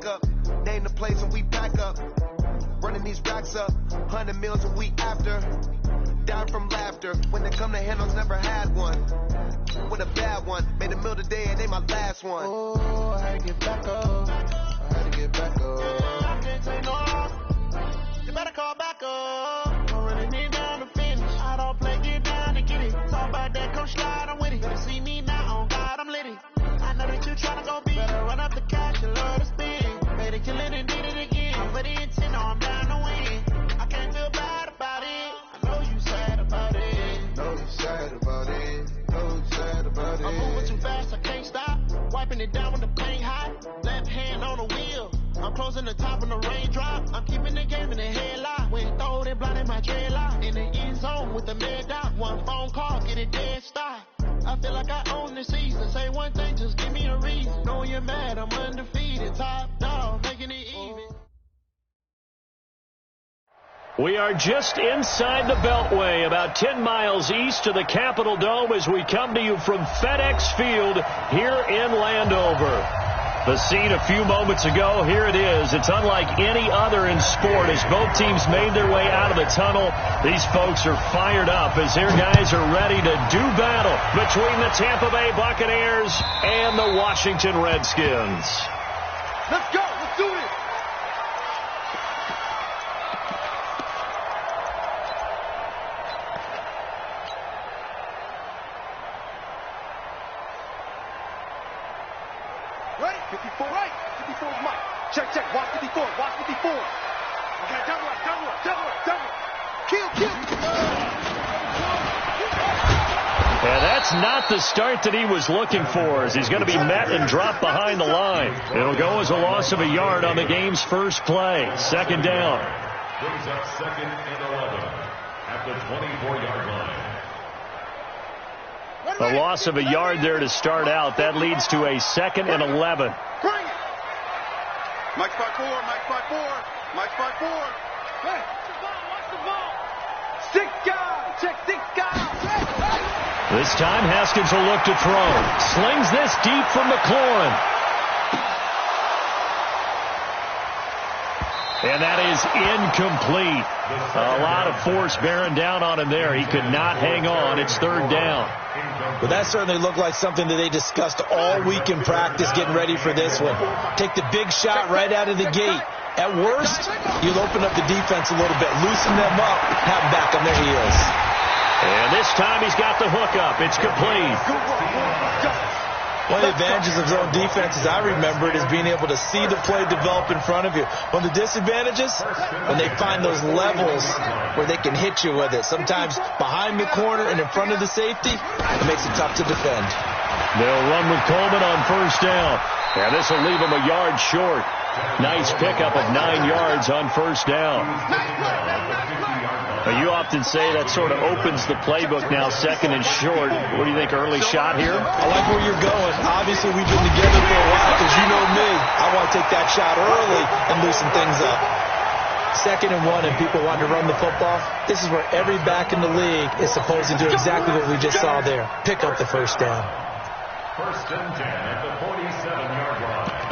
back up. Name the place and we back up. Running these racks up. 100 meals a week after. Down from laughter. When they come to handles, never had one. With a bad one. Made a meal today and they my last one. Oh, I had to get back up. I had to get back up. I can't take no loss. You better call back up. Don't really need down to finish. I don't play, get down to get it. Talk about that, come slide, I'm with it. Better see me now, on God, I'm litty. I know that you tryna go big. Better run up the cash and love to spin. Made it, kill it, and did it again. I'm for the intent, I'm down to win. I can't feel bad about it. I know you sad about it. Know you sad about it. Know you sad about it. I'm moving too fast, I can't stop. Wiping it down when the paint hot. Left hand on the wheel. I'm closing the top when the raindrop. I'm keeping the game in the headlock. When throw it blind in my dreadlock. In the end zone with the mad dot. One phone call, get it dead stop. I feel like I own the season. Say one thing, just give me a reason. Know you're mad, I'm undefeated. Top dog, making it even. We are just inside the Beltway, about 10 miles east of the Capitol Dome as we come to you from FedEx Field here in Landover. The scene a few moments ago, here it is. It's unlike any other in sport as both teams made their way out of the tunnel. These folks are fired up as their guys are ready to do battle between the Tampa Bay Buccaneers and the Washington Redskins. Let's go. Let's do it. Right, 54, right, 54 is Mike. Check, check, watch 54, watch 54. Okay, double up. Kill. And that's not the start that he was looking for, as he's going to be met and dropped behind the line. It'll go as a loss of a yard on the game's first play. Second down. Brings up 2nd and 11 at the 24-yard line. A loss of a yard there to start out. That leads to a 2nd and 11. Bring it. Mike spot 4. Hey, watch the ball. 6 guys. Check 6 guys. This time Haskins will look to throw. Slings this deep from McLaurin. And that is incomplete. A lot of force bearing down on him there. He could not hang on. It's 3rd down. Well, that certainly looked like something that they discussed all week in practice getting ready for this one. Take the big shot right out of the gate. At worst, you'll open up the defense a little bit, loosen them up, have them back on their heels. And this time he's got the hook up. It's complete. One of the advantages of zone defense, as I remember it, is being able to see the play develop in front of you. One of the disadvantages, when they find those levels where they can hit you with it. Sometimes behind the corner and in front of the safety, it makes it tough to defend. They'll run with Coleman on 1st down. And this will leave him a yard short. Nice pickup of 9 yards on 1st down. Now, you often say that sort of opens the playbook now, 2nd and short. What do you think, early shot here? I like where you're going. Obviously, we've been together for a while because you know me. I want to take that shot early and loosen things up. 2nd and 1 and people want to run the football. This is where every back in the league is supposed to do exactly what we just saw there. Pick up the 1st down. 1st and 10 at the 47-yard line.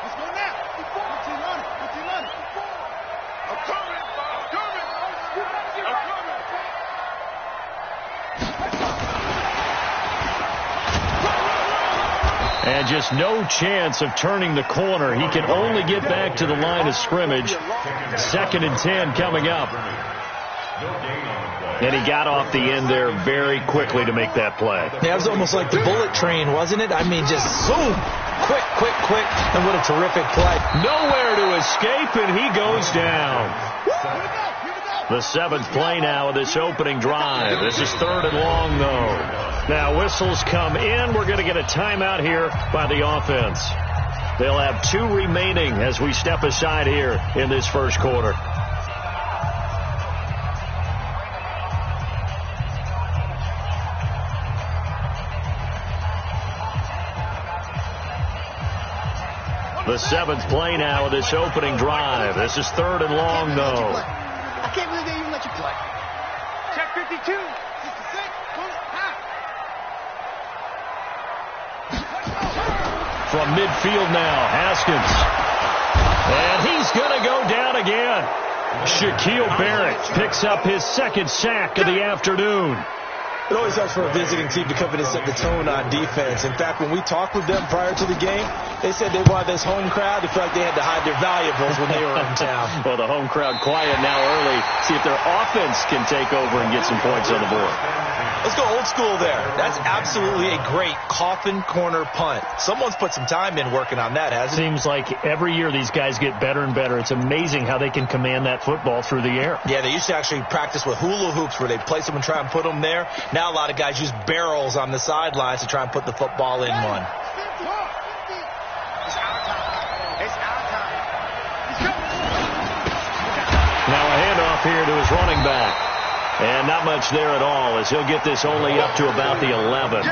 Let's go now. What's he running? I'm coming. And just no chance of turning the corner. He can only get back to the line of scrimmage. 2nd and 10 coming up. And he got off the end there very quickly to make that play. Yeah, it was almost like the bullet train, wasn't it? I mean, just zoom. Quick. And what a terrific play. Nowhere to escape, and he goes down. The 7th play now of this opening drive. This is 3rd and long, though. Now, whistles come in. We're going to get a timeout here by the offense. They'll have 2 remaining as we step aside here in this first quarter. The 7th play now of this opening drive. This is 3rd and long, though. I can't believe they even let you play. Check 52. 56. From midfield now, Haskins. And he's going to go down again. Shaquille Barrett picks up his second sack of the afternoon. It always helps for a visiting team to come in and set the tone on defense. In fact, when we talked with them prior to the game, they said they wanted this home crowd. They felt like they had to hide their valuables when they were in town. Well, the home crowd quiet now early. See if their offense can take over and get some points on the board. Let's go old school there. That's absolutely a great coffin corner punt. Someone's put some time in working on that, hasn't it? Seems like every year these guys get better and better. It's amazing how they can command that football through the air. Yeah, they used to actually practice with hula hoops where they place them and try and put them there. Now a lot of guys use barrels on the sidelines to try and put the football in one. Now a handoff here to his running back. And not much there at all, as he'll get this only up to about the 11.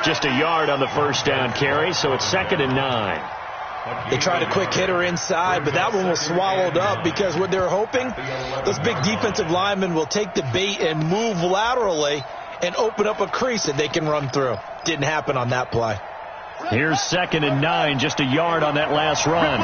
Just a yard on the first down carry, so it's 2nd and 9. They tried a quick hitter inside, but that one was swallowed up because what they're hoping, those big defensive linemen will take the bait and move laterally and open up a crease that they can run through. Didn't happen on that play. Here's 2nd and 9, just a yard on that last run.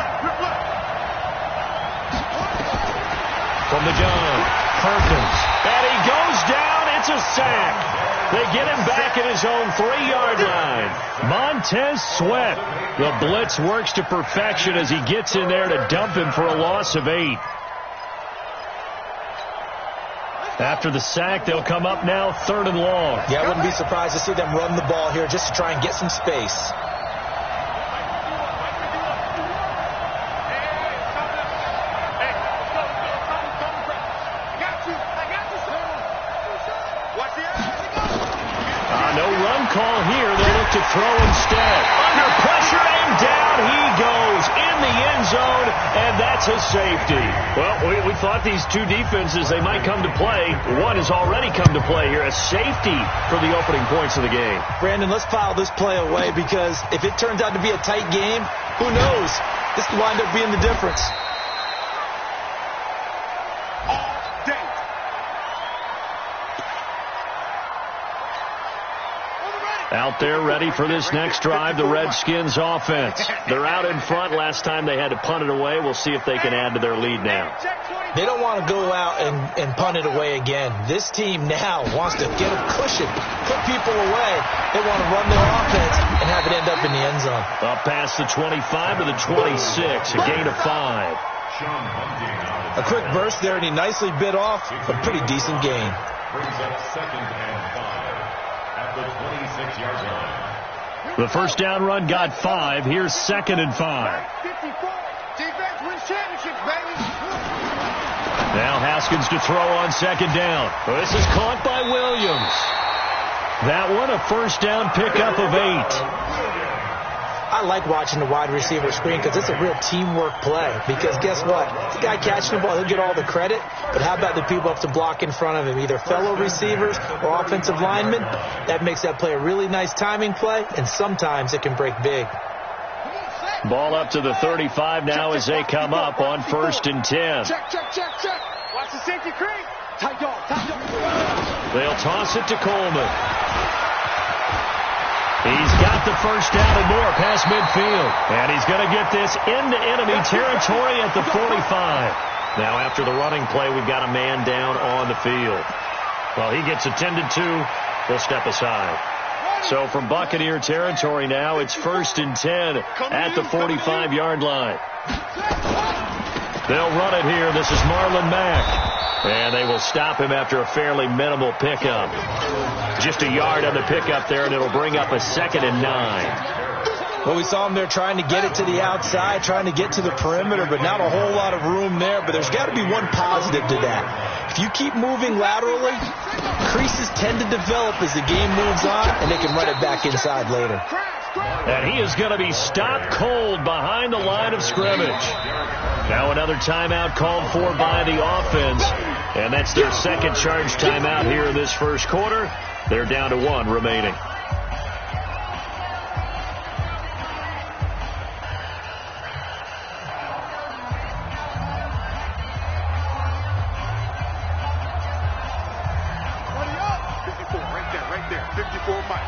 From the gun, Perkins. And he goes down. It's a sack. They get him back at his own 3-yard line. Montez Sweat. The blitz works to perfection as he gets in there to dump him for a loss of 8. After the sack, they'll come up now 3rd and long. Yeah, I wouldn't be surprised to see them run the ball here just to try and get some space. Call here, they look to throw instead. Under pressure and down he goes in the end zone, and that's a safety. Well, we thought these two defenses, they might come to play. One has already come to play here, a safety for the opening points of the game. Brandon, let's file this play away because if it turns out to be a tight game, who knows? This could wind up being the difference. Out there ready for this next drive, the Redskins offense. They're out in front. Last time they had to punt it away. We'll see if they can add to their lead now. They don't want to go out and punt it away again. This team now wants to get a cushion, put people away. They want to run their offense and have it end up in the end zone. Up past the 25 to the 26, a gain of 5. A quick burst there, and he nicely bit off a pretty decent gain. Brings up 2nd and 5 at the 26-yard line. The first down run got 5. Here's 2nd and 5. Defense wins championships, baby. Now Haskins to throw on 2nd down. This is caught by Williams. That one a first down pickup of 8. I like watching the wide receiver screen because it's a real teamwork play. Because guess what? The guy catching the ball, he'll get all the credit. But how about the people up to block in front of him, either fellow receivers or offensive linemen? That makes that play a really nice timing play, and sometimes it can break big. Ball up to the 35 now as they come up on 1st and 10. Check. Watch the safety creep. Tight dog. They'll toss it to Coleman. He's got the first down and more past midfield. And he's going to get this into enemy territory at the 45. Now after the running play, we've got a man down on the field. Well, he gets attended to. We'll step aside. So from Buccaneer territory now, it's 1st and 10 at the 45-yard line. They'll run it here. This is Marlon Mack. And they will stop him after a fairly minimal pickup. Just a yard on the pickup there, and it'll bring up a 2nd and 9. Well, we saw him there trying to get it to the outside, trying to get to the perimeter, but not a whole lot of room there. But there's got to be one positive to that. If you keep moving laterally, creases tend to develop as the game moves on, and they can run it back inside later. And he is going to be stopped cold behind the line of scrimmage. Now another timeout called for by the offense. And that's their second charge timeout here in this first quarter. They're down to 1 remaining. Right there. 54 Mike.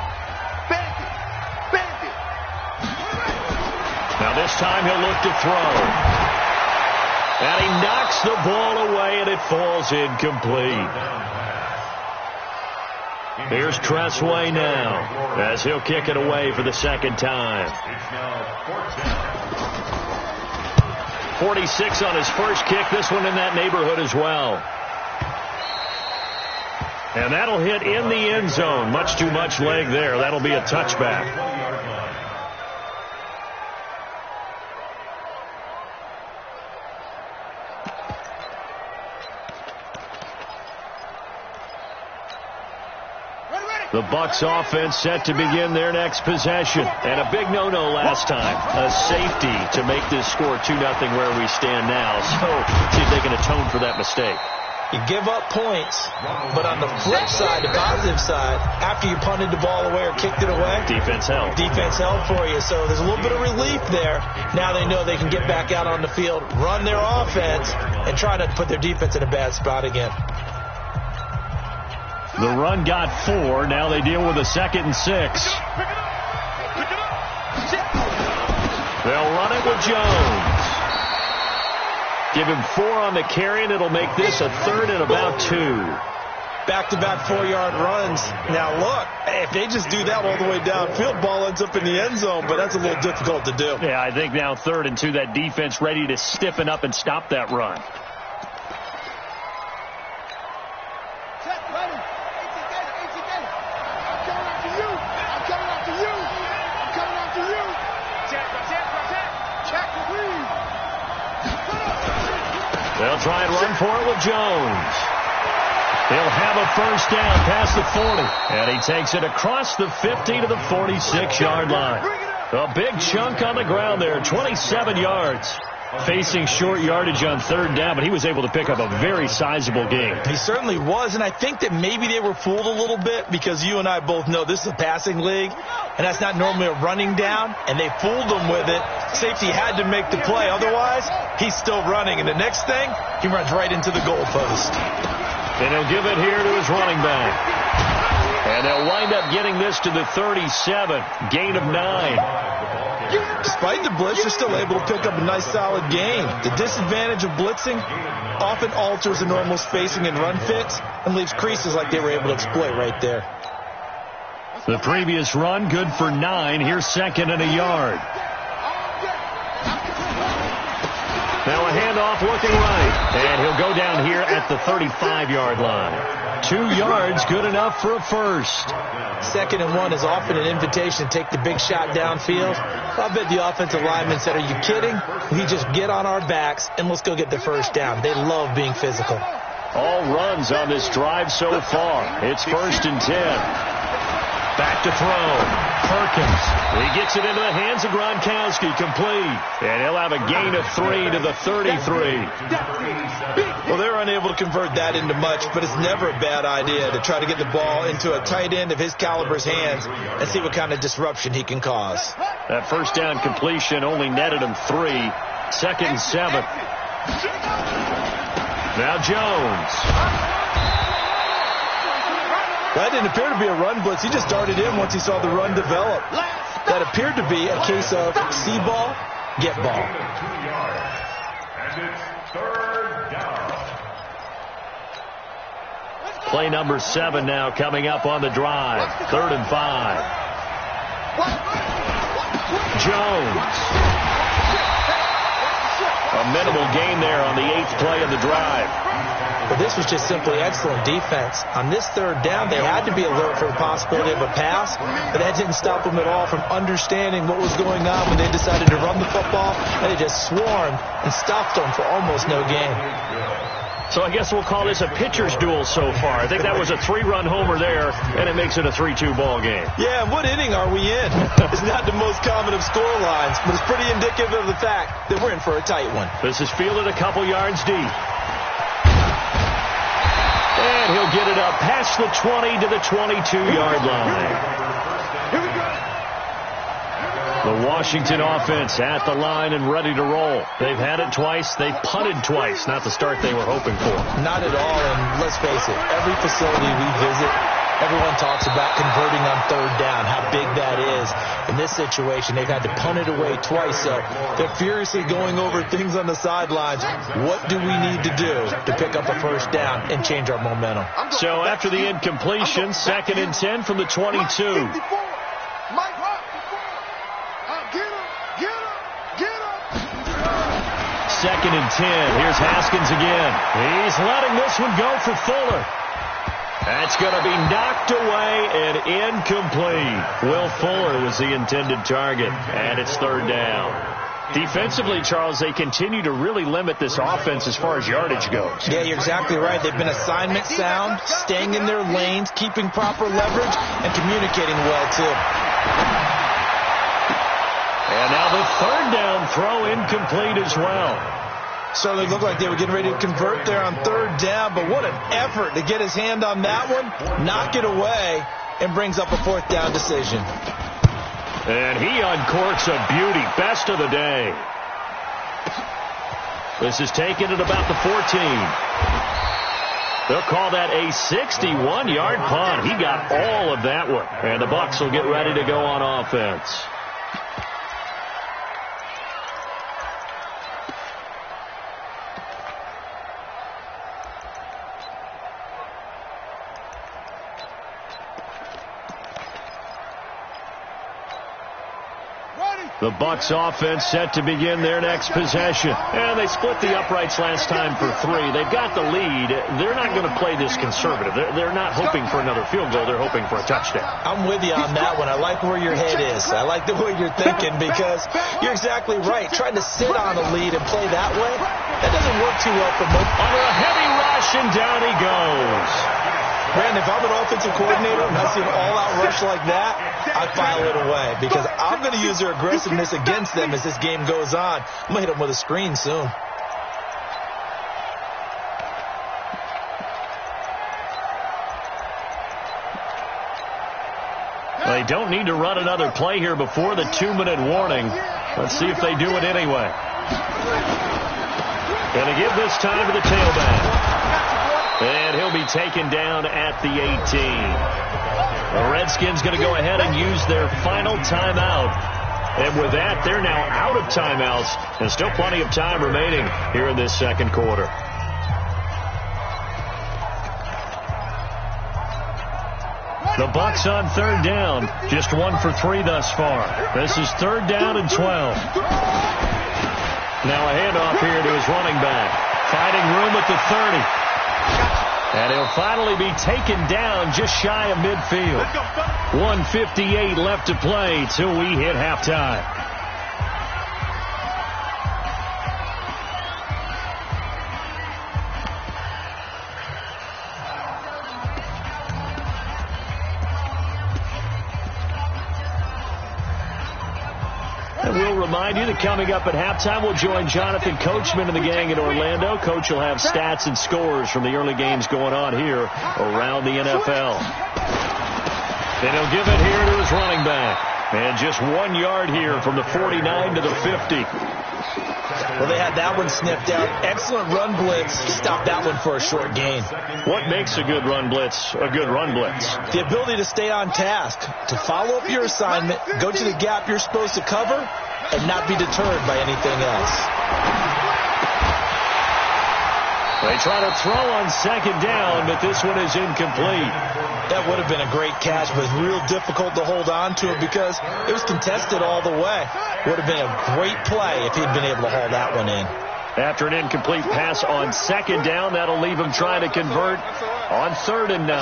Bandit. this time he'll look to throw. And he knocks the ball away, and it falls incomplete. Here's Tressway now, as he'll kick it away for the second time. 46 on his first kick. This one in that neighborhood as well. And that'll hit in the end zone. Much too much leg there. That'll be a touchback. The Bucs offense set to begin their next possession. And a big no-no last time. A safety to make this score 2-0 where we stand now. So see if they can atone for that mistake. You give up points, but on the flip side, the positive side, after you punted the ball away or kicked it away, defense held. Defense held for you. So there's a little bit of relief there. Now they know they can get back out on the field, run their offense, and try not to put their defense in a bad spot again. The run got 4. Now they deal with a 2nd and 6. They'll run it with Jones. Give him 4 on the carry, and it'll make this a 3rd and about 2. Back-to-back 4-yard runs. Now, look, if they just do that all the way downfield, ball ends up in the end zone, but that's a little difficult to do. Yeah, I think now 3rd and 2, that defense ready to stiffen up and stop that run. They'll try and run for it with Jones. He'll have a first down past the 40. And he takes it across the 50 to the 46-yard line. A big chunk on the ground there, 27 yards. Facing short yardage on 3rd down, but he was able to pick up a very sizable gain. He certainly was, and I think that maybe they were fooled a little bit because you and I both know this is a passing league, and that's not normally a running down, and they fooled him with it. Safety had to make the play. Otherwise, he's still running, and the next thing, he runs right into the goal post. And he'll give it here to his running back. And they'll wind up getting this to the 37, gain of 9. Despite the blitz, you're still able to pick up a nice solid gain. The disadvantage of blitzing often alters the normal spacing and run fits and leaves creases like they were able to exploit right there. The previous run, good for 9. Here's 2nd and a yard. Now a handoff looking right. And he'll go down here at the 35-yard line. 2 yards, good enough for a first. 2nd and 1 is often an invitation to take the big shot downfield. I bet the offensive lineman said, are you kidding? We just get on our backs and let's go get the first down. They love being physical. All runs on this drive so far. It's 1st and 10. Back to throw. Perkins. He gets it into the hands of Gronkowski. Complete. And he'll have a gain of 3 to the 33. Well, they're unable to convert that into much, but it's never a bad idea to try to get the ball into a tight end of his caliber's hands and see what kind of disruption he can cause. That first down completion only netted him 3. 2nd and 7. Now Jones. That didn't appear to be a run blitz. He just darted in once he saw the run develop. That appeared to be a case of see ball, get ball. And it's 3rd down. Play number 7 now coming up on the drive. 3rd and 5. Jones. A minimal gain there on the 8th play of the drive. But this was just simply excellent defense. On this 3rd down, they had to be alert for the possibility of a pass, but that didn't stop them at all from understanding what was going on when they decided to run the football, and they just swarmed and stopped them for almost no gain. So I guess we'll call this a pitcher's duel so far. I think that was a 3-run homer there, and it makes it a 3-2 ball game. Yeah, and what inning are we in? It's not the most common of score lines, but it's pretty indicative of the fact that we're in for a tight one. This is fielded a couple yards deep. And he'll get it up past the 20 to the 22-yard line. The Washington offense at the line and ready to roll. They've had it twice. They've punted twice. Not the start they were hoping for. Not at all, and let's face it, every facility we visit, Everyone talks about converting on third down, how big that is. In this situation, they've had to punt it away twice, so they're furiously going over things on the sidelines. What do we need to do to pick up a first down and change our momentum? So after the incompletion, 2nd and 10 from the 22. Second and 10. Here's Haskins again. He's letting this one go for Fuller. That's going to be knocked away and incomplete. Will Fuller was the intended target, and it's 3rd down. Defensively, Charles, they continue to really limit this offense as far as yardage goes. Yeah, you're exactly right. They've been assignment sound, staying in their lanes, keeping proper leverage, and communicating well, too. And now the 3rd down throw incomplete as well. Certainly looked like they were getting ready to convert there on 3rd down, but what an effort to get his hand on that one, knock it away, and brings up a 4th down decision. And he uncorks a beauty. Best of the day. This is taken at about the 14. They'll call that a 61-yard punt. He got all of that one. And the Bucs will get ready to go on offense. The Bucs offense set to begin their next possession. And they split the uprights last time for 3. They've got the lead. They're not going to play this conservative. They're not hoping for another field goal. They're hoping for a touchdown. I'm with you on that one. I like where your head is. I like the way you're thinking because you're exactly right. Trying to sit on a lead and play that way, that doesn't work too well for most. Under a heavy rush, and down he goes. Brandon, if I'm an offensive coordinator and I see an all-out rush like that, I file it away because I'm going to use their aggressiveness against them as this game goes on. I'm going to hit them with a screen soon. They don't need to run another play here before the 2-minute warning. Let's see if they do it anyway. Going to give this time to the tailback. And he'll be taken down at the 18. The Redskins going to go ahead and use their final timeout. And with that, they're now out of timeouts. And still plenty of time remaining here in this 2nd quarter. The Bucs on 3rd down. Just 1 for 3 thus far. This is 3rd down and 12. Now a handoff here to his running back. Finding room at the 30. And he'll finally be taken down just shy of midfield. 1:58 left to play till we hit halftime. And we'll remind you that coming up at halftime, we'll join Jonathan Coachman and the gang in Orlando. Coach will have stats and scores from the early games going on here around the NFL. And he'll give it here to his running back. And just 1 yard here from the 49 to the 50. Well, they had that one sniffed out. Excellent run blitz. Stopped that one for a short gain. What makes a good run blitz a good run blitz? The ability to stay on task, to follow up your assignment, go to the gap you're supposed to cover, and not be deterred by anything else. They try to throw on 2nd down, but this one is incomplete. That would have been a great catch, but it's real difficult to hold on to it because it was contested all the way. Would have been a great play if he'd been able to haul that one in. After an incomplete pass on 2nd down, that'll leave him trying to convert on 3rd and 9.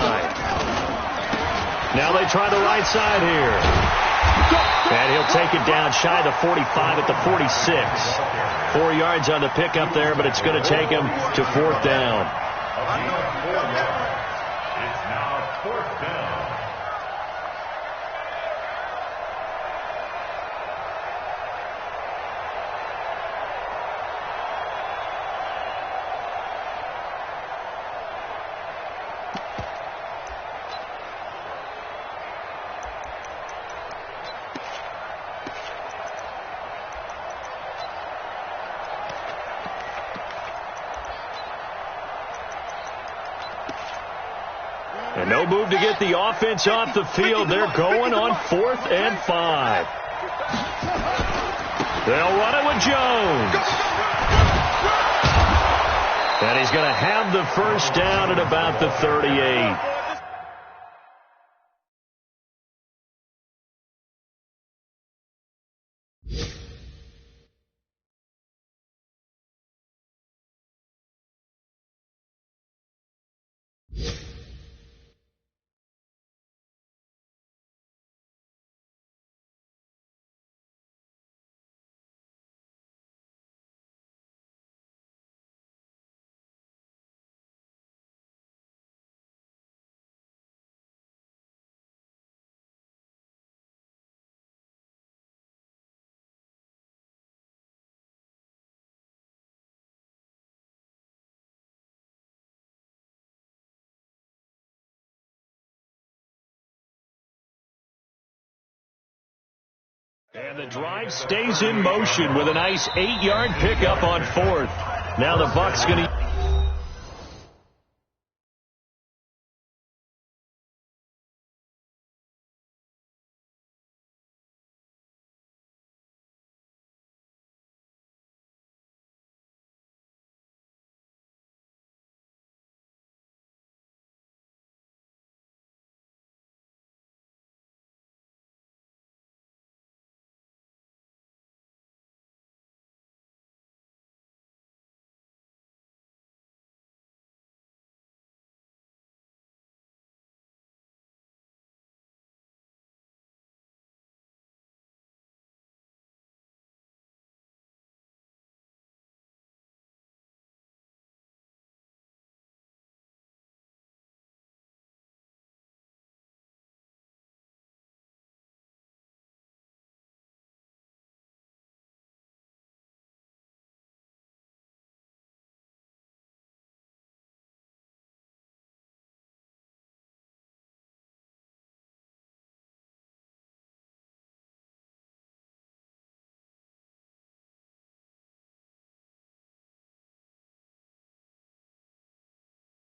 Now they try the right side here. And he'll take it down shy of the 45 at the 46. 4 yards on the pickup there, but it's going to take him to 4th down. It's now 4th down. And no move to get the offense off the field. They're going on 4th and 5. They'll run it with Jones. And he's going to have the first down at about the 38. And the drive stays in motion with a nice 8-yard pickup on 4th. Now the Bucs going to...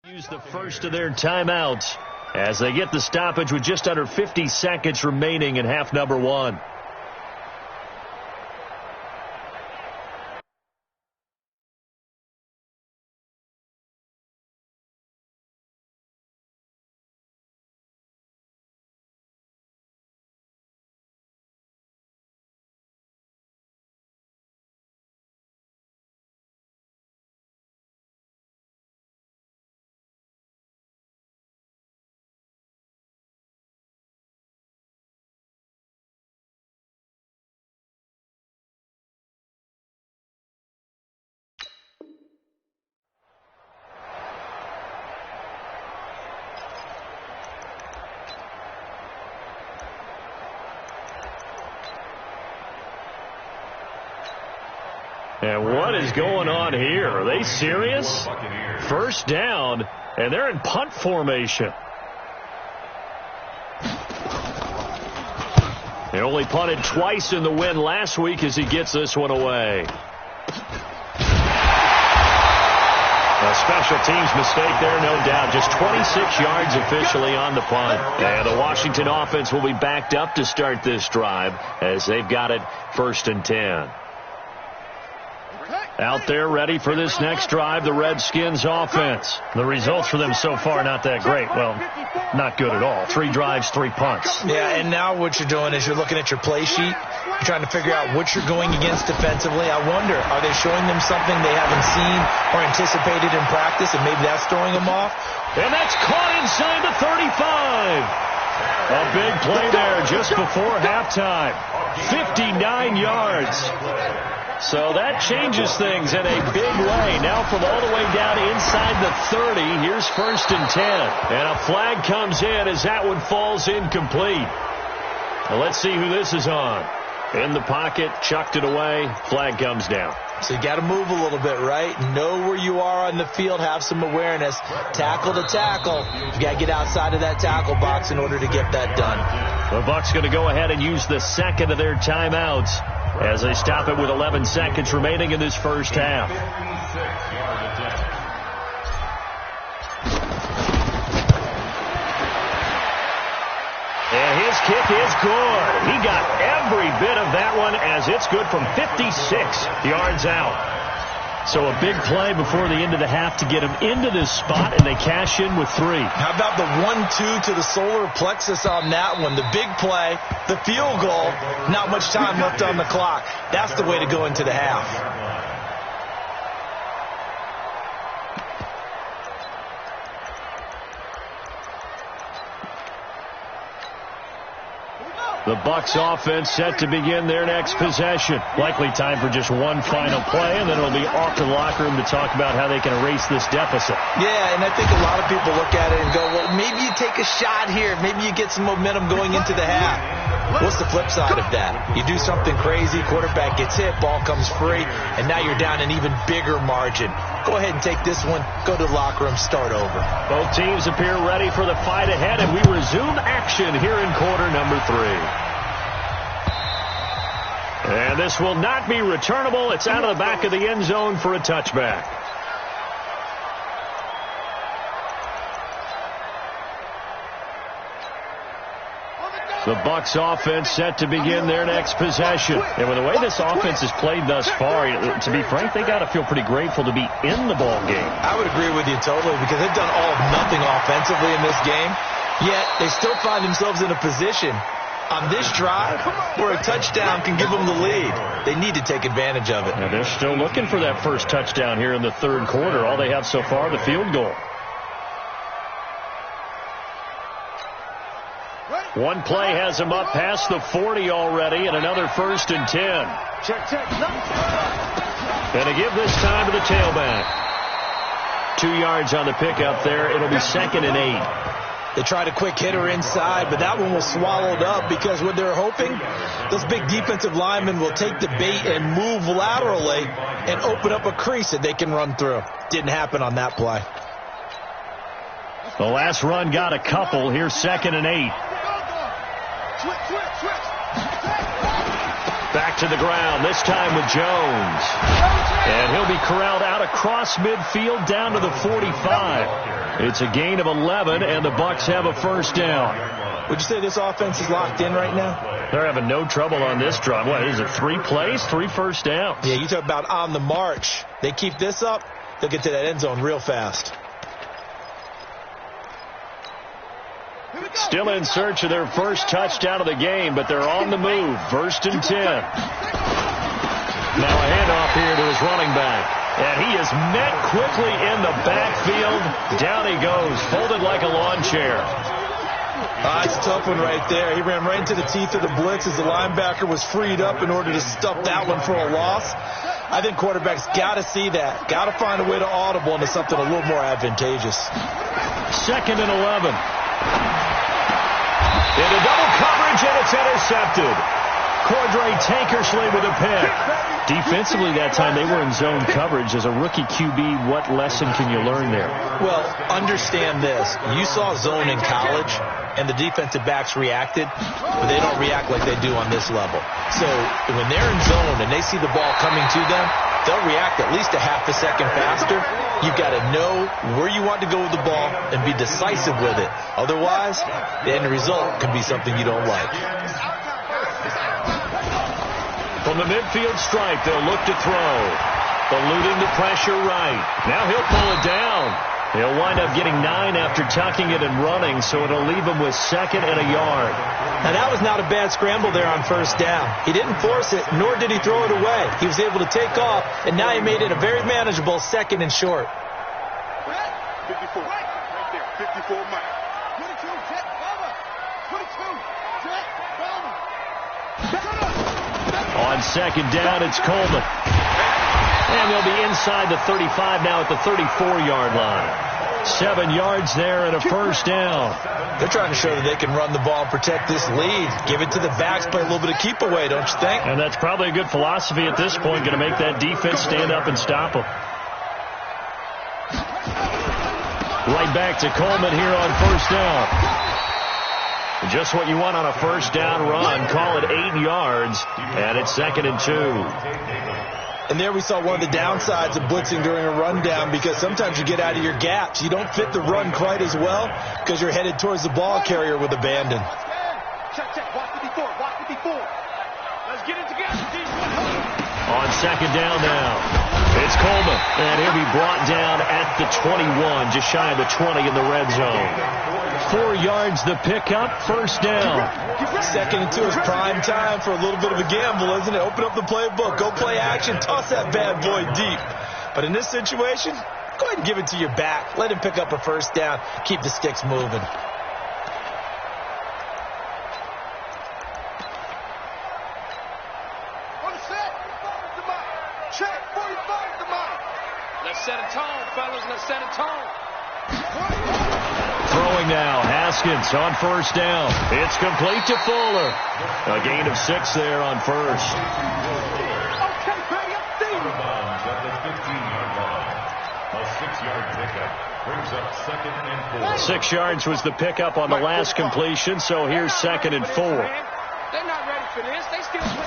use the first of their timeouts as they get the stoppage with just under 50 seconds remaining in half number 1. And what is going on here? Are they serious? First down, and they're in punt formation. They only punted twice in the win last week as he gets this one away. A special teams mistake there, no doubt. Just 26 yards officially on the punt. And the Washington offense will be backed up to start this drive as they've got it 1st and 10. Out there ready for this next drive, the Redskins offense. The results for them so far not that great. Well, not good at all. 3 drives, 3 punts. Yeah, and now what you're doing is you're looking at your play sheet. You're trying to figure out what you're going against defensively. I wonder, are they showing them something they haven't seen or anticipated in practice, and maybe that's throwing them off? And that's caught inside the 35. A big play there just before halftime. 59 yards. So that changes things in a big way. Now from all the way down inside the 30, here's 1st and 10. And a flag comes in as that one falls incomplete. Well, let's see who this is on. In the pocket, chucked it away, flag comes down. So you got to move a little bit, right? Know where you are on the field, have some awareness. Tackle to tackle. You got to get outside of that tackle box in order to get that done. The Bucs going to go ahead and use the second of their timeouts as they stop it with 11 seconds remaining in this first half. And his kick is good. He got every bit of that one as it's good from 56 yards out. So a big play before the end of the half to get him into this spot, and they cash in with 3. How about the 1-2 to the solar plexus on that one? The big play, the field goal, not much time left on the clock. That's the way to go into the half. The Bucs offense set to begin their next possession. Likely time for just one final play, and then it'll be off to the locker room to talk about how they can erase this deficit. Yeah, and I think a lot of people look at it and go, well, maybe you take a shot here. Maybe you get some momentum going into the half. What's the flip side of that? You do something crazy, quarterback gets hit, ball comes free, and now you're down an even bigger margin. Go ahead and take this one, go to the locker room, start over. Both teams appear ready for the fight ahead, and we resume action here in quarter number 3. And this will not be returnable. It's out of the back of the end zone for a touchback. The Bucs offense set to begin their next possession. And with the way this offense has played thus far, to be frank, they got to feel pretty grateful to be in the ball game. I would agree with you totally, because they've done all of nothing offensively in this game, yet they still find themselves in a position on this drive where a touchdown can give them the lead. They need to take advantage of it. And they're still looking for that first touchdown here in the third quarter. All they have so far, the field goal. One play has them up past the 40 already, and another 1st and 10. Check. And to give this time to the tailback. 2 yards on the pickup there. It'll be 2nd and 8. They tried a quick hitter inside, but that one was swallowed up because what they're hoping, those big defensive linemen will take the bait and move laterally and open up a crease that they can run through. Didn't happen on that play. The last run got a couple. Here's 2nd and 8. Back to the ground, this time with Jones. And he'll be corralled out across midfield down to the 45. It's a gain of 11, and the Bucs have a first down. Would you say this offense is locked in right now? They're having no trouble on this drive. What is it, 3 plays, 3 first downs? Yeah, you talk about on the march. They keep this up, they'll get to that end zone real fast. Still in search of their first touchdown of the game, but they're on the move. 1st and 10. Now a handoff here to his running back. And he is met quickly in the backfield. Down he goes, folded like a lawn chair. It's a tough one right there. He ran right into the teeth of the blitz as the linebacker was freed up in order to stuff that one for a loss. I think quarterbacks got to see that. Got to find a way to audible into something a little more advantageous. 2nd and 11. Into double coverage, and it's intercepted. Cordray Tankersley with a pick. Defensively that time, they were in zone coverage. As a rookie QB, what lesson can you learn there? Well, understand this. You saw zone in college, and the defensive backs reacted, but they don't react like they do on this level. So when they're in zone and they see the ball coming to them, they'll react at least a half a second faster. You've got to know where you want to go with the ball and be decisive with it. Otherwise, the end result could be something you don't like. From the midfield stripe, they'll look to throw. Eluding the pressure right. Now he'll pull it down. He'll wind up getting 9 after tucking it and running, so it'll leave him with 2nd and a yard. Now that was not a bad scramble there on 1st down. He didn't force it, nor did he throw it away. He was able to take off, and now he made it a very manageable 2nd and short. 54. Right there. 54 Mike. 22. Check. Cover. 22. Check. Cover. On 2nd down, it's Coleman. And they'll be inside the 35 now at the 34-yard line. 7 yards there and a first down. They're trying to show that they can run the ball and protect this lead. Give it to the backs, play a little bit of keep away, don't you think? And that's probably a good philosophy at this point, going to make that defense stand up and stop them. Right back to Coleman here on 1st down. Just what you want on a first down run. Call it 8 yards, and it's 2nd and 2. And there we saw one of the downsides of blitzing during a rundown, because sometimes you get out of your gaps. You don't fit the run quite as well because you're headed towards the ball carrier with abandon. Check. Watch the before. Let's get it together, D. On second down now. It's Coleman, and he'll be brought down at the 21, just shy of the 20 in the red zone. 4 yards the pickup, first down. Second and 2 is prime time for a little bit of a gamble, isn't it? Open up the playbook, go play action, toss that bad boy deep. But in this situation, go ahead and give it to your back. Let him pick up a first down, keep the sticks moving. Let's set a tone, fellas. Let's set a tone. Throwing now, Haskins on first down. It's complete to Fuller. A gain of 6 there on first. Okay, Brady, I'm feeling. At the 15-yard line. A 6-yard pickup brings up second and 4. 6 yards was the pickup on the last completion, so here's second and 4. They're not ready for this. They still play.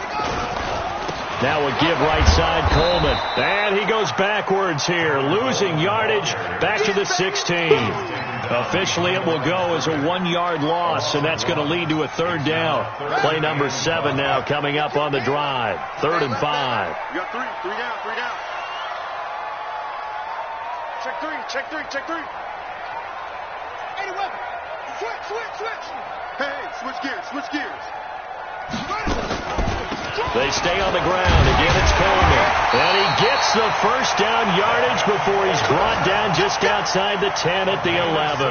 Now a give right side, Coleman. And he goes backwards here, losing yardage back to the 16. Officially, it will go as a 1-yard loss, and that's going to lead to a third down. Play number 7 now coming up on the drive. 3rd and 5. You got 3 down. Check three. 81. Switch. Hey, switch gears. They stay on the ground. Again, it's Coleman. And he gets the first down yardage before he's brought down just outside the 10 at the 11.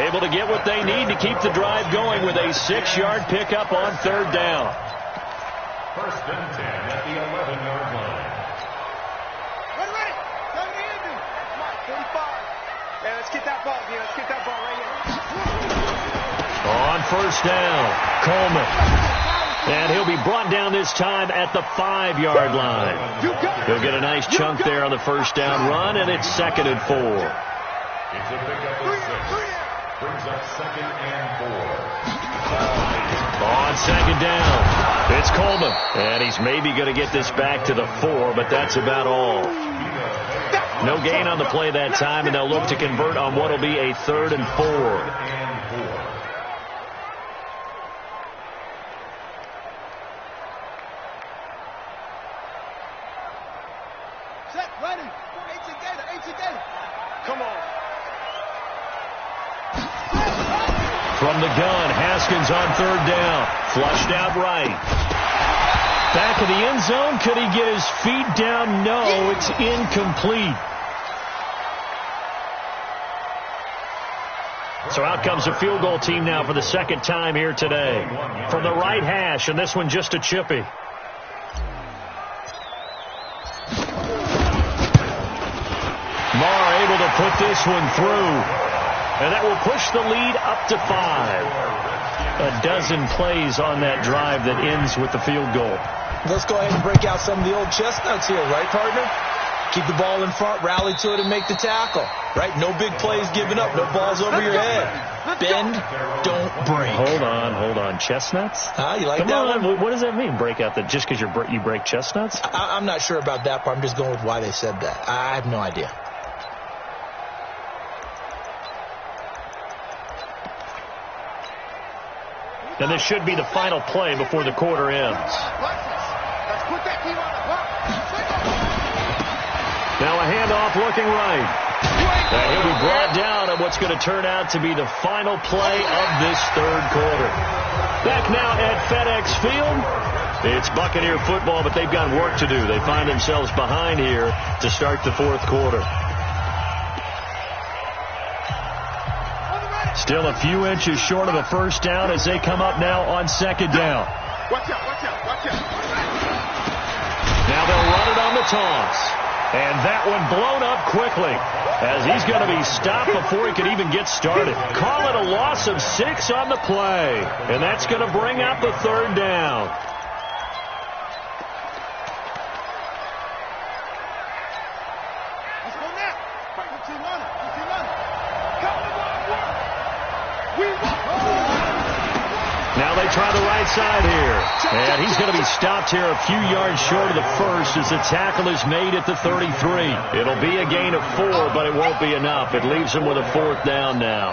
Able to get what they need to keep the drive going with a 6-yard pickup on third down. First and 10 at the 11-yard line. Ready. Come to the ending. Come on, 45. Yeah, let's get that ball here. Let's get that ball right here. On first down, Coleman. And he'll be brought down this time at the 5-yard line. He'll get a nice chunk there on the first down run, and it's 2nd and 4. It's a pickup of 6. Brings up second and 4. On second down, it's Coleman. And he's maybe going to get this back to the 4, but that's about all. No gain on the play that time, and they'll look to convert on what will be a 3rd and 4. Come on. From the gun, Haskins on third down. Flushed out right. Back of the end zone. Could he get his feet down? No, it's incomplete. So out comes the field goal team now for the second time here today. From the right hash, and this one just a chippy. Marr able to put this one through. And that will push the lead up to 5. A dozen plays on that drive that ends with the field goal. Let's go ahead and break out some of the old chestnuts here, right, partner? Keep the ball in front, rally to it, and make the tackle. Right? No big plays given up, no balls over your head. Bend, don't break. Hold on. Chestnuts? You like Come that on. one? What does that mean, break out? That just because you break chestnuts? I'm not sure about that part. I'm just going with why they said that. I have no idea. And this should be the final play before the quarter ends. Now a handoff looking right. And he'll be brought down at what's going to turn out to be the final play of this third quarter. Back now at FedEx Field. It's Buccaneer football, but they've got work to do. They find themselves behind here to start the fourth quarter. Still a few inches short of a first down as they come up now on second down. Watch out. Now they'll run it on the toss. And that one blown up quickly as he's going to be stopped before he can even get started. Call it a loss of 6 on the play. And that's going to bring up the third down. Let's go now. Now they try the right side here. And he's going to be stopped here a few yards short of the first as the tackle is made at the 33. It'll be a gain of 4, but it won't be enough. It leaves him with a fourth down now.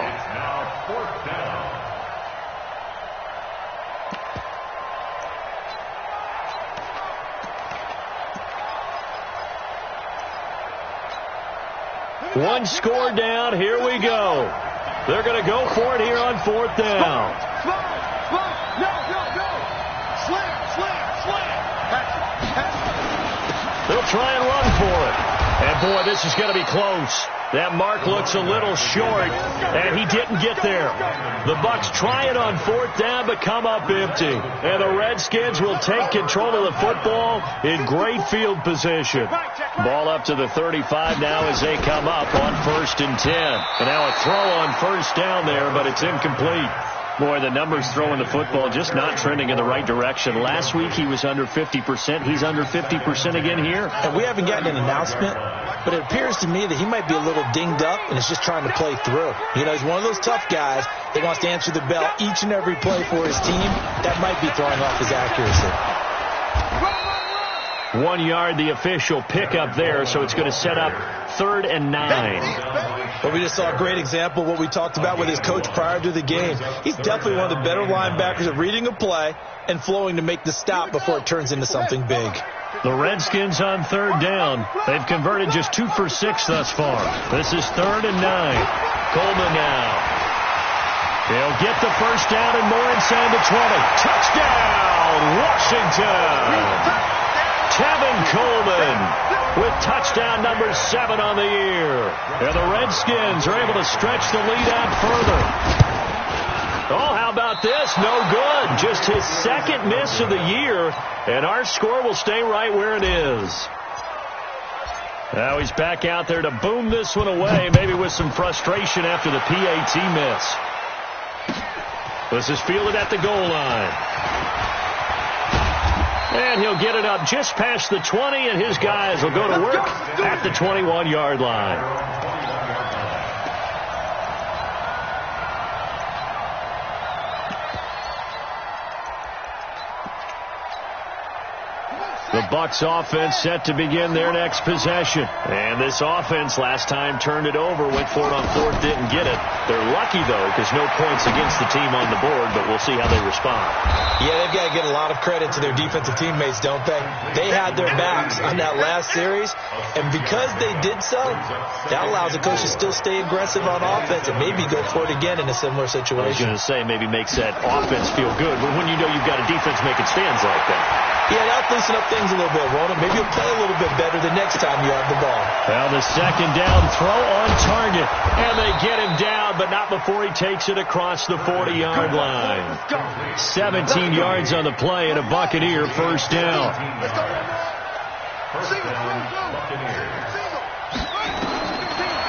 One score down. Here we go. They're going to go for it here on 4th down. They'll try and run for it. And, boy, this is going to be close. That mark looks a little short, and he didn't get there. The Bucs try it on 4th down, but come up empty. And the Redskins will take control of the football in great field position. Ball up to the 35 now as they come up on 1st and 10. And now a throw on 1st down there, but it's incomplete. Boy, the numbers throwing the football just not trending in the right direction. Last week he was under 50%. He's under 50% again here. And we haven't gotten an announcement, but it appears to me that he might be a little dinged up and is just trying to play through. You know, he's one of those tough guys that wants to answer the bell each and every play for his team. That might be throwing off his accuracy. 1 yard, the official pickup there, so it's going to set up 3rd and 9. Well, we just saw a great example of what we talked about with his coach prior to the game. He's definitely one of the better linebackers at reading a play and flowing to make the stop before it turns into something big. The Redskins on 3rd down. They've converted just 2 for 6 thus far. This is 3rd and 9. Coleman now. He'll get the 1st down and more inside the 20. Touchdown, Washington! Tevin Coleman with touchdown number 7 on the year. And the Redskins are able to stretch the lead out further. Oh, how about this? No good. Just his 2nd miss of the year, and our score will stay right where it is. Now he's back out there to boom this one away, maybe with some frustration after the PAT miss. This is fielded at the goal line. And he'll get it up just past the 20, and his guys will go to work at the 21-yard line. The Bucs offense set to begin their next possession. And this offense last time turned it over, went for it on 4th, didn't get it. They're lucky, though, because no points against the team on the board, but we'll see how they respond. Yeah, they've got to get a lot of credit to their defensive teammates, don't they? They had their backs on that last series, and because they did so, that allows the coach to still stay aggressive on offense and maybe go for it again in a similar situation. I was going to say maybe makes that offense feel good, but when you know you've got a defense making stands like that. Yeah, that'll loosen up things a little bit, won't it? Maybe you'll play a little bit better the next time you have the ball. Well, the 2nd down throw on target. And they get him down, but not before he takes it across the 40-yard line. 17 yards on the play and a Buccaneer 1st down.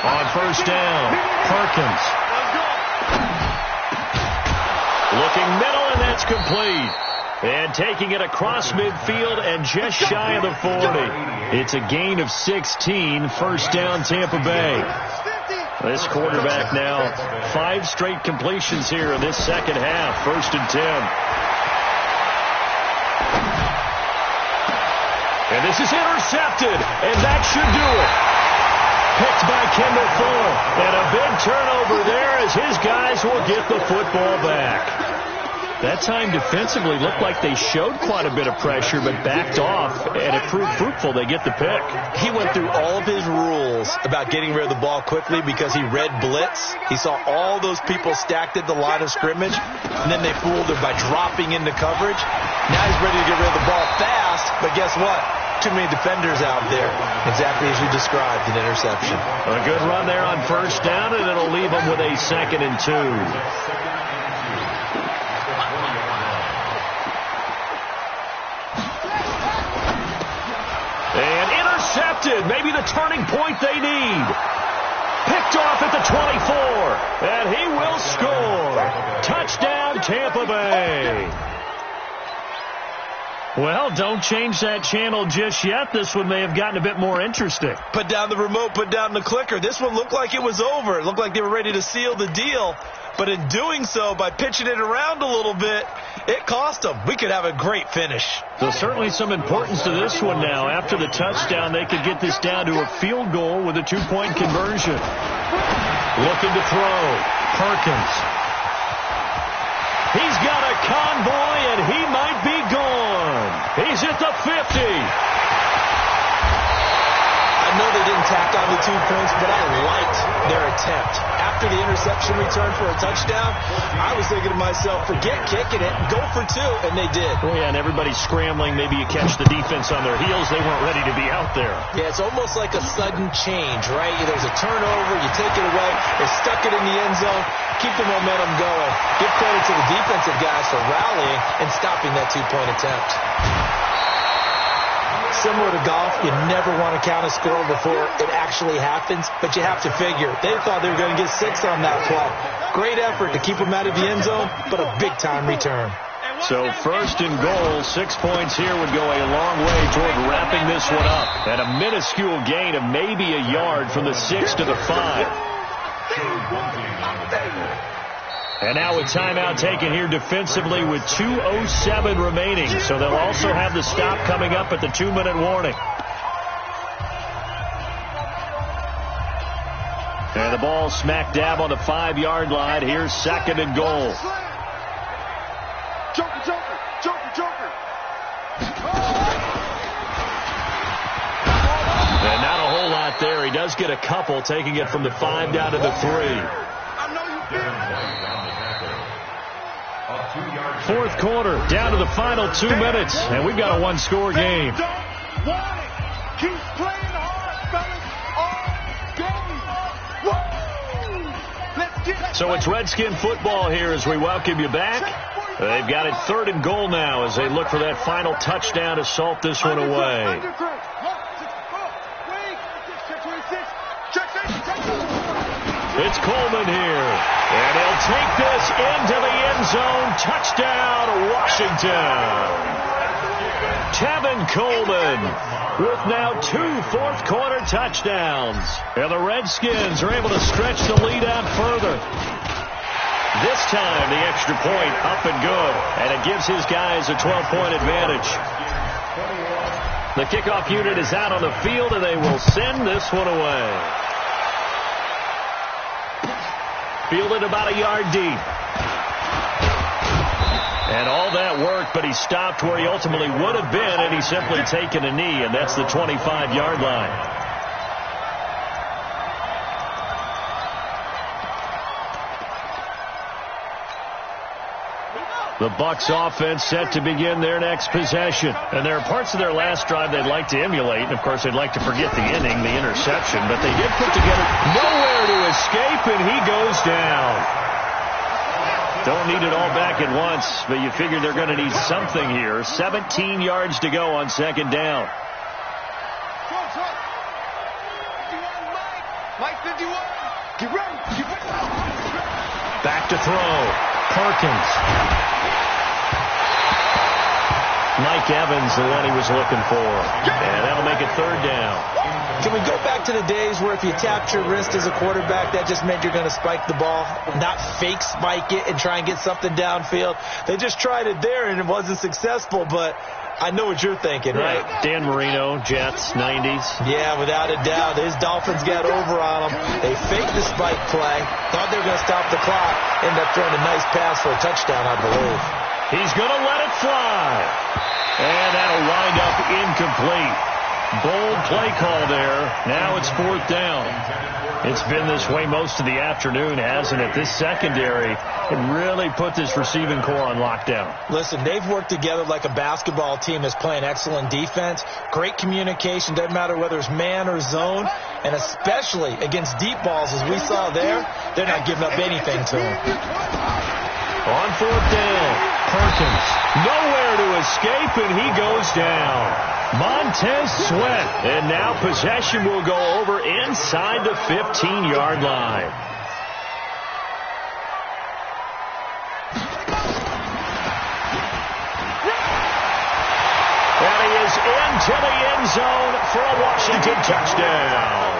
On 1st down, Perkins. Looking middle, and that's complete. And taking it across midfield and just shy of the 40. It's a gain of 16, 1st down Tampa Bay. This quarterback now, 5 straight completions here in this 2nd half, 1st and 10. And this is intercepted, and that should do it. Picked by Kendall Fuller. And a big turnover there as his guys will get the football back. That time defensively looked like they showed quite a bit of pressure but backed off, and it proved fruitful. They get the pick. He went through all of his rules about getting rid of the ball quickly because he read blitz. He saw all those people stacked at the line of scrimmage, and then they fooled him by dropping into coverage. Now he's ready to get rid of the ball fast, but guess what? Too many defenders out there. Exactly as you described, an interception. A good run there on 1st down, and it'll leave them with a 2nd and 2. And intercepted. Maybe the turning point they need. Picked off at the 24. And he will score. Touchdown, Tampa Bay. Well, don't change that channel just yet. This one may have gotten a bit more interesting. Put down the remote, put down the clicker. This one looked like it was over. It looked like they were ready to seal the deal. But in doing so, by pitching it around a little bit, it cost them. We could have a great finish. So certainly some importance to this one now. After the touchdown, they could get this down to a field goal with a 2-point conversion. Looking to throw. Perkins. He's got a convoy, and he might be gone. He's at the 50. I know they they didn't tack on the 2 points, but I liked their attempt. After the interception return for a touchdown, I was thinking to myself, forget kicking it, go for 2, and they did. Oh, yeah, and everybody's scrambling. Maybe you catch the defense on their heels. They weren't ready to be out there. Yeah, it's almost like a sudden change, right? There's a turnover, you take it away, they stuck it in the end zone, keep the momentum going. Give credit to the defensive guys for rallying and stopping that 2-point attempt. Similar to golf, you never want to count a score before it actually happens, but you have to figure. They thought they were going to get 6 on that play. Great effort to keep them out of the end zone, but a big-time return. So 1st and goal, 6 points here would go a long way toward wrapping this one up. And a minuscule gain of maybe a yard from the 6 to the 5. And now a timeout taken here defensively with 2:07 remaining. So they'll also have the stop coming up at the 2-minute warning. And the ball smack dab on the 5-yard line. Here's 2nd and goal. Joker. And not a whole lot there. He does get a couple, taking it from the 5 down to the 3. 4th quarter, down to the final 2 minutes, and we've got a 1-score game. Keep playing hard, fellas. So it's Redskin football here as we welcome you back. They've got it 3rd and goal now as they look for that final touchdown to salt this one away. It's Coleman here, and he'll take this into the end zone. Touchdown, Washington. Tevin Coleman with now 2 fourth-quarter touchdowns. And the Redskins are able to stretch the lead out further. This time, the extra point up and good, and it gives his guys a 12-point advantage. The kickoff unit is out on the field, and they will send this one away. Fielded about a yard deep. And all that work, but he stopped where he ultimately would have been, and he's simply taken a knee, and that's the 25-yard line. The Bucs offense set to begin their next possession. And there are parts of their last drive they'd like to emulate. And, of course, they'd like to forget the inning, the interception. But they did put together nowhere to escape, and he goes down. Don't need it all back at once, but you figure they're going to need something here. 17 yards to go on 2nd down. Mike 51. Get ready. Back to throw. Perkins. Mike Evans, the one he was looking for. And that'll make it 3rd down. Can we go back to the days where if you tapped your wrist as a quarterback, that just meant you're going to spike the ball, not fake spike it and try and get something downfield? They just tried it there, and it wasn't successful, but I know what you're thinking, right? Dan Marino, Jets, 90s. Yeah, without a doubt. His Dolphins got over on them. They faked the spike play, thought they were going to stop the clock, ended up throwing a nice pass for a touchdown, I believe. He's going to let it fly. And that'll wind up incomplete. Bold play call there. Now it's 4th down. It's been this way most of the afternoon, hasn't it? This secondary can really put this receiving core on lockdown. Listen, they've worked together like a basketball team that's playing excellent defense. Great communication. Doesn't matter whether it's man or zone. And especially against deep balls, as we saw there, they're not giving up anything to them. On 4th down, Perkins nowhere to escape, and he goes down. Montez Sweat, and now possession will go over inside the 15-yard line. And he is into the end zone for a Washington touchdown.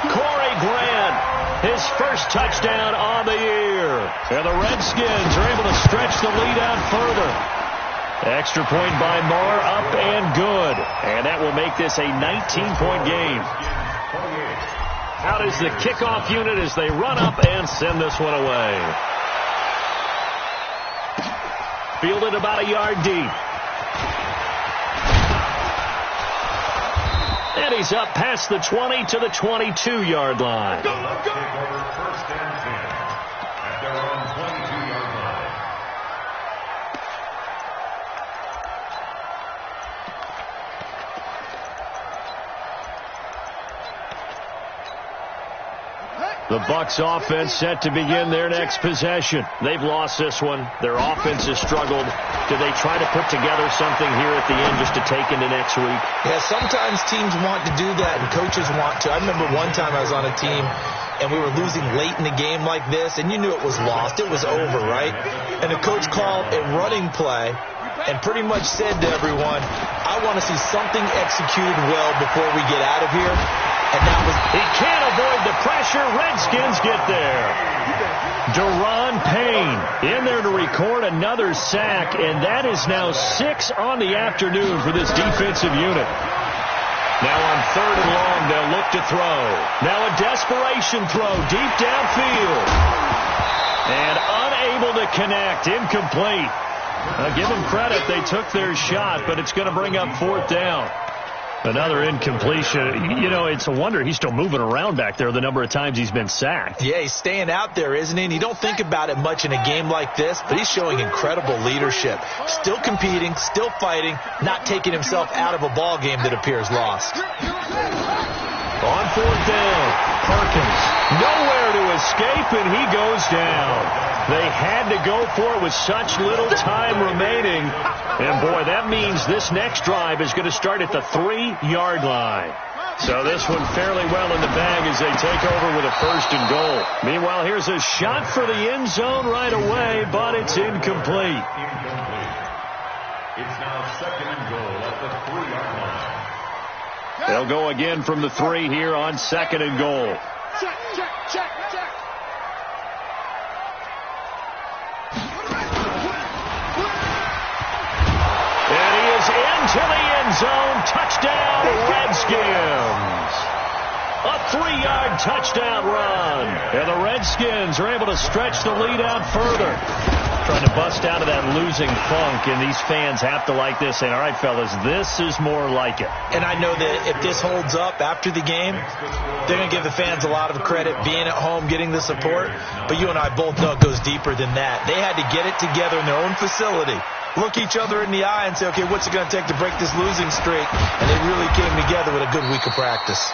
Corey Grant, his first touchdown on the year. And the Redskins are able to stretch the lead out further. Extra point by Moore, up and good. And that will make this a 19-point game. Out is the kickoff unit as they run up and send this one away. Fielded about a yard deep. And he's up past the 20 to the 22-yard line. Take over 1st and 10 at their own 22-yard line. The Bucs offense set to begin their next possession. They've lost this one. Their offense has struggled. Do they try to put together something here at the end just to take into next week? Yeah, sometimes teams want to do that and coaches want to. I remember one time I was on a team and we were losing late in the game like this, and you knew it was lost. It was over, right? And the coach called a running play and pretty much said to everyone, I want to see something executed well before we get out of here. And that was... He can't avoid the pressure. Redskins get there. Daron Payne in there to record another sack, and that is now 6 on the afternoon for this defensive unit. Now on 3rd and long, they'll look to throw. Now a desperation throw deep downfield. And unable to connect. Incomplete. Give them credit. They took their shot, but it's going to bring up 4th down. Another incompletion. You know, it's a wonder he's still moving around back there the number of times he's been sacked. Yeah, he's staying out there, isn't he? And you don't think about it much in a game like this, but he's showing incredible leadership. Still competing, still fighting, not taking himself out of a ball game that appears lost. On 4th down, Perkins nowhere to escape, and he goes down. They had to go for it with such little time remaining. And, boy, that means this next drive is going to start at the 3-yard line. So this one fairly well in the bag as they take over with a 1st and goal. Meanwhile, here's a shot for the end zone right away, but it's incomplete. It's now 2nd and goal at the 3-yard line. They'll go again from the 3 here on 2nd and goal. Check, check, check, check. And he is into the end zone. Touchdown, Redskins. A 3-yard touchdown run. And the Redskins are able to stretch the lead out further. Trying to bust out of that losing funk, and these fans have to like this, saying, all right, fellas, this is more like it. And I know that if this holds up after the game, they're going to give the fans a lot of credit being at home, getting the support. But you and I both know it goes deeper than that. They had to get it together in their own facility, look each other in the eye and say, okay, what's it going to take to break this losing streak? And they really came together with a good week of practice.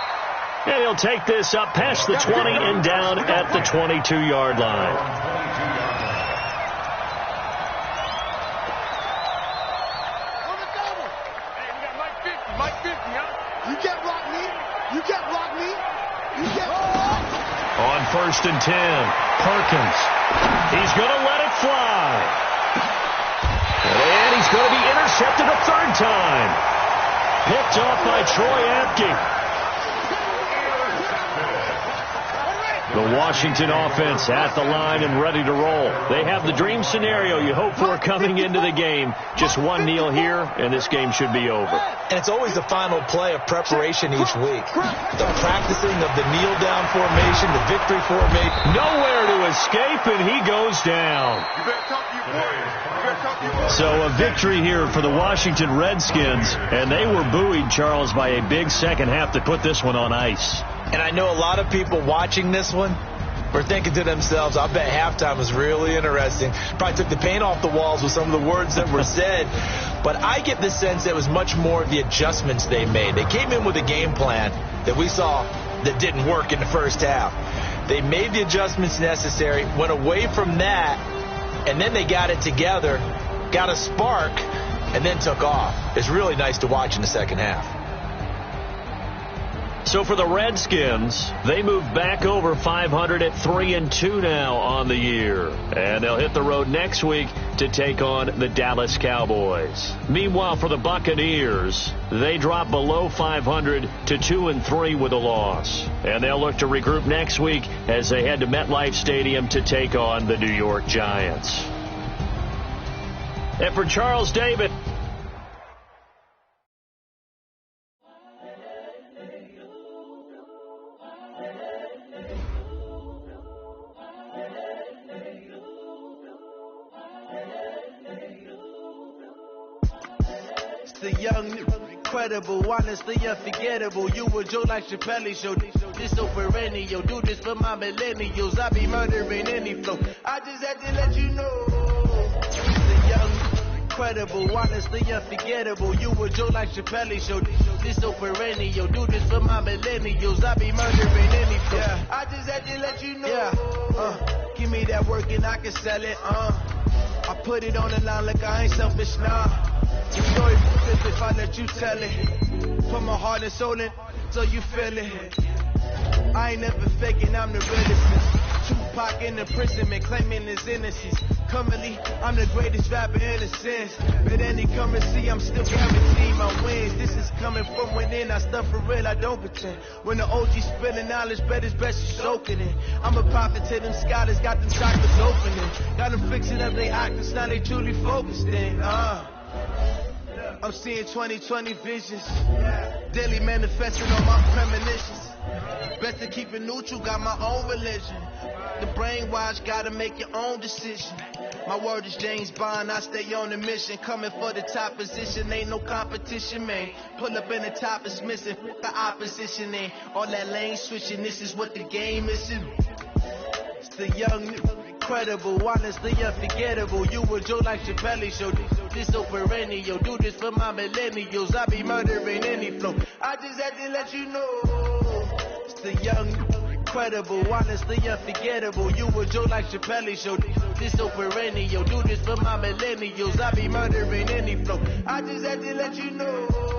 And he'll take this up past the 20 and down at the 22-yard line. On 1st and 10, Perkins. He's going to let it fly. And he's going to be intercepted a 3rd time. Picked off by Troy Apke. The Washington offense at the line and ready to roll. They have the dream scenario you hope for coming into the game. Just one kneel here, and this game should be over. And it's always the final play of preparation each week. The practicing of the kneel-down formation, the victory formation. Nowhere to escape, and he goes down. So a victory here for the Washington Redskins, and they were buoyed, Charles, by a big second half to put this one on ice. And I know a lot of people watching this one were thinking to themselves, I bet halftime was really interesting. Probably took the paint off the walls with some of the words that were said. But I get the sense that it was much more of the adjustments they made. They came in with a game plan that we saw that didn't work in the first half. They made the adjustments necessary, went away from that, and then they got it together, got a spark, and then took off. It's really nice to watch in the second half. So for the Redskins, they move back over 500 at 3-2 now on the year. And they'll hit the road next week to take on the Dallas Cowboys. Meanwhile, for the Buccaneers, they drop below 500 to 2-3 with a loss. And they'll look to regroup next week as they head to MetLife Stadium to take on the New York Giants. And for Charles David, The young incredible, honestly unforgettable. You a Joe like Chappelle show. This so perennial, do this for my millennials. I be murdering any flow. I just had to let you know. The young, incredible, honestly unforgettable. You a Joe like Chappelle show. This so perennial, do this for my millennials. I be murdering any flow. Yeah. I just had to let you know. Yeah. Give me that work and I can sell it. I put it on the line like I ain't selfish, nah. The story if I let you tell it. Put my heart and soul in, so you feel it. I ain't never faking, I'm the realest. Tupac in the imprisonment, claiming his innocence. Currently, I'm the greatest rapper in a sense. But any currency, I'm still guaranteed my wins. This is coming from within, I stuff for real, I don't pretend. When the OG spilling knowledge, bet it's best you soaking it. I'm a prophet to them scholars, got them chakras opening. Got them fixing up they actors, now they truly focused in. I'm seeing 2020 visions. Daily manifesting on my premonitions. Best to keep it neutral, got my own religion. The brainwash, gotta make your own decision. My word is James Bond, I stay on the mission. Coming for the top position, ain't no competition, man. Pull up in the top is missing, the opposition ain't. All that lane switching, this is what the game is. It's the young, incredible, honestly unforgettable. You a Joe like Chappelle show. This so perennial, do this for my millennials. I be murdering any flow. I just had to let you know. It's the young, incredible, honestly unforgettable. You a Joe like Chappelle show. This so perennial, do this for my millennials. I be murdering any flow. I just had to let you know.